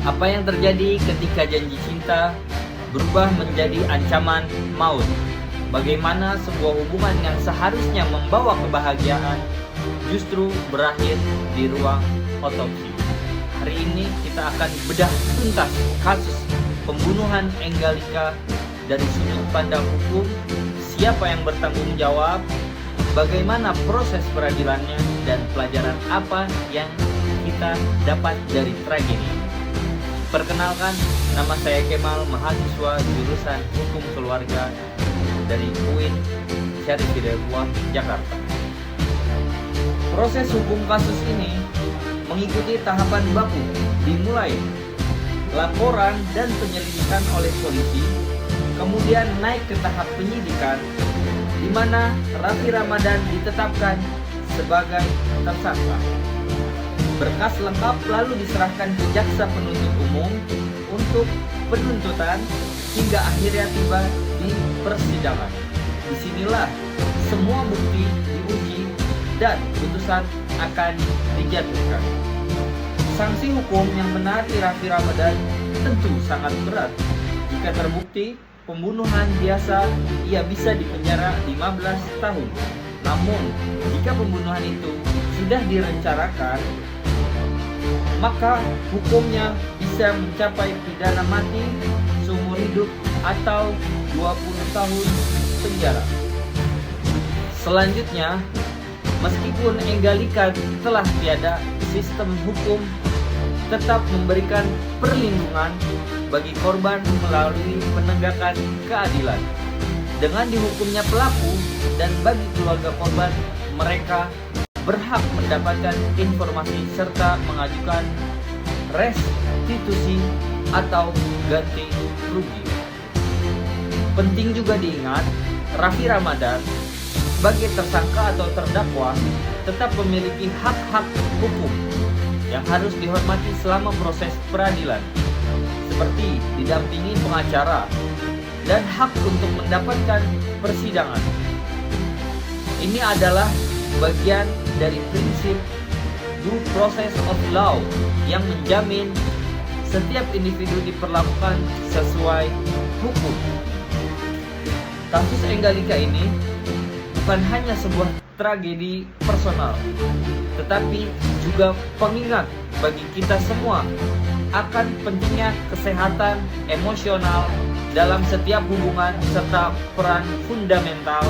Apa yang terjadi ketika janji cinta berubah menjadi ancaman maut? Bagaimana sebuah hubungan yang seharusnya membawa kebahagiaan justru berakhir di ruang otopsi? Hari ini kita akan bedah tuntas kasus pembunuhan Enggalika dari sudut pandang hukum, siapa yang bertanggung jawab, bagaimana proses peradilannya, dan pelajaran apa yang kita dapat dari tragedi ini. Perkenalkan, nama saya Kemal, mahasiswa jurusan Hukum Keluarga dari UIN Syarif Hidayatullah, Jakarta. Proses hukum kasus ini mengikuti tahapan baku, dimulai laporan dan penyelidikan oleh polisi, kemudian naik ke tahap penyidikan, di mana Raffi Ramadan ditetapkan sebagai tersangka. Berkas lengkap lalu diserahkan ke jaksa penuntut umum untuk penuntutan hingga akhirnya tiba di persidangan. Disinilah semua bukti diuji dan putusan akan dijatuhkan. Sanksi hukum yang menanti Raffi Ramadan tentu sangat berat. Jika terbukti pembunuhan biasa, ia bisa dipenjara 15 tahun. Namun, jika pembunuhan itu sudah direncanakan, maka hukumnya bisa mencapai pidana mati, seumur hidup, atau 20 tahun penjara. Selanjutnya, meskipun Enggalika telah tiada, sistem hukum tetap memberikan perlindungan bagi korban melalui penegakan keadilan. Dengan dihukumnya pelaku dan bagi keluarga korban, mereka berhak mendapatkan informasi serta mengajukan restitusi atau ganti rugi. Penting juga diingat, Raffi Ramadan sebagai tersangka atau terdakwa tetap memiliki hak-hak hukum yang harus dihormati selama proses peradilan, seperti didampingi pengacara dan hak untuk mendapatkan persidangan. Ini adalah bagian dari prinsip due process of law yang menjamin setiap individu diperlakukan sesuai hukum. Kasus Enggalika ini bukan hanya sebuah tragedi personal, tetapi juga pengingat bagi kita semua akan pentingnya kesehatan emosional dalam setiap hubungan serta peran fundamental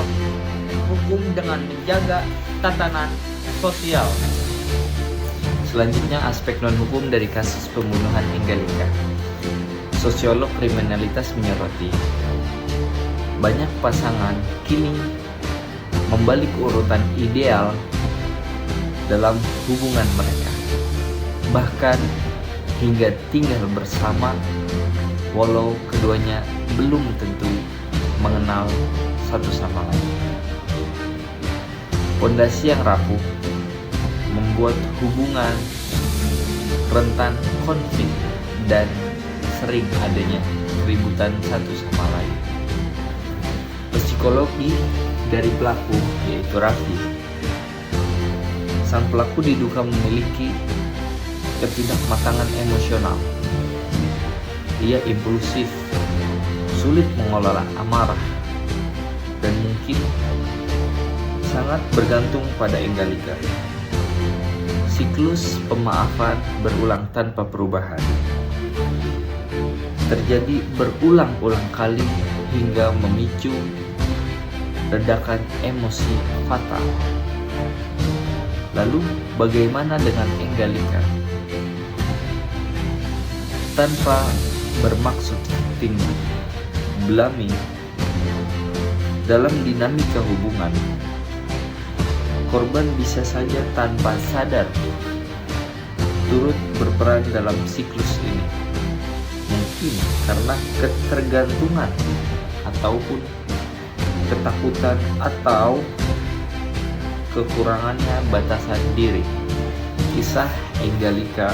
hukum dengan menjaga tatanan sosial. Selanjutnya, aspek non-hukum dari kasus pembunuhan Enggalika. Sosiolog kriminalitas menyoroti banyak pasangan kini membalik urutan ideal dalam hubungan mereka, bahkan hingga tinggal bersama walau keduanya belum tentu mengenal satu sama lain. Pondasi yang rapuh membuat hubungan rentan konflik dan sering adanya keributan satu sama lain. Psikologi dari pelaku, yaitu Raffi. Sang pelaku diduga memiliki ketidakmatangan emosional. Ia impulsif, sulit mengelola amarah, dan mungkin sangat bergantung pada Enggalika. Siklus pemaafan berulang tanpa perubahan terjadi berulang-ulang kali hingga memicu ledakan emosi fatal. Lalu bagaimana dengan Enggalika? Tanpa bermaksud tinggi, blaming dalam dinamika hubungan, korban bisa saja tanpa sadar turut berperan dalam siklus ini. Mungkin karena ketergantungan ataupun ketakutan atau kekurangannya batasan diri. Kisah Enggalika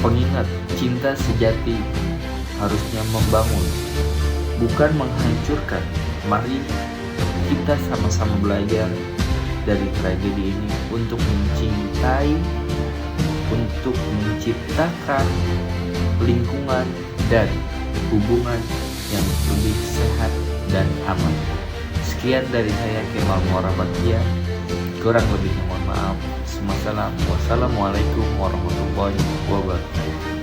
pengingat cinta sejati harusnya membangun, bukan menghancurkan. Mari kita sama-sama belajar dari tragedi ini untuk mencintai, untuk menciptakan lingkungan, dan hubungan yang lebih sehat dan aman. Sekian dari saya, Kemal Muarabatia. Kurang lebihnya mohon maaf. Wassalamualaikum warahmatullahi wabarakatuh.